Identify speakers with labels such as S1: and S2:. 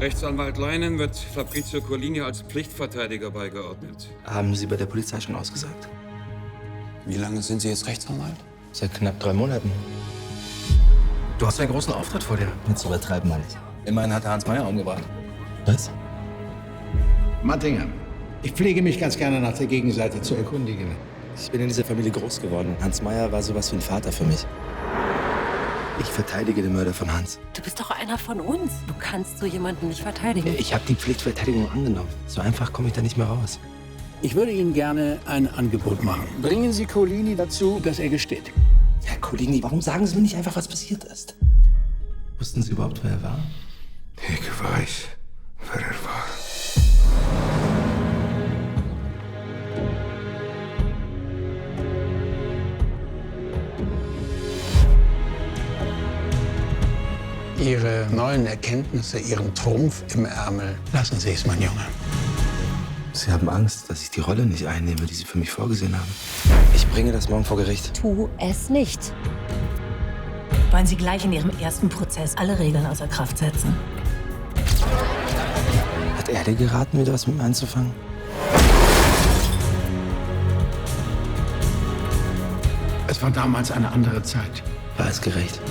S1: Rechtsanwalt Leinen wird Fabrizio Collini als Pflichtverteidiger beigeordnet.
S2: Haben Sie bei der Polizei schon ausgesagt?
S3: Wie lange sind Sie jetzt Rechtsanwalt?
S2: Seit knapp 3 Monaten. Du hast einen großen Auftritt vor dir.
S4: Jetzt übertreiben wir nicht.
S2: Immerhin hat er Hans Meyer umgebracht.
S4: Was?
S5: Mattinger, ich pflege mich ganz gerne nach der Gegenseite zu erkundigen.
S4: Ich bin in dieser Familie groß geworden. Hans Meyer war sowas wie ein Vater für mich.
S2: Ich verteidige den Mörder von Hans.
S6: Du bist doch einer von uns. Du kannst so jemanden nicht verteidigen.
S2: Ich habe die Pflichtverteidigung angenommen. So einfach komme ich da nicht mehr raus.
S5: Ich würde Ihnen gerne ein Angebot machen. Bringen Sie Collini dazu, dass er gesteht.
S2: Herr Collini, warum sagen Sie mir nicht einfach, was passiert ist? Wussten Sie überhaupt, wer er war?
S7: Ich weiß, wer er war.
S5: Ihre neuen Erkenntnisse, Ihren Trumpf im Ärmel. Lassen Sie es, mein Junge.
S2: Sie haben Angst, dass ich die Rolle nicht einnehme, die Sie für mich vorgesehen haben. Ich bringe das morgen vor Gericht.
S6: Tu es nicht.
S8: Wollen Sie gleich in Ihrem ersten Prozess alle Regeln außer Kraft setzen?
S2: Hat er dir geraten, wieder was mit mir anzufangen?
S5: Es war damals eine andere Zeit.
S2: War es gerecht?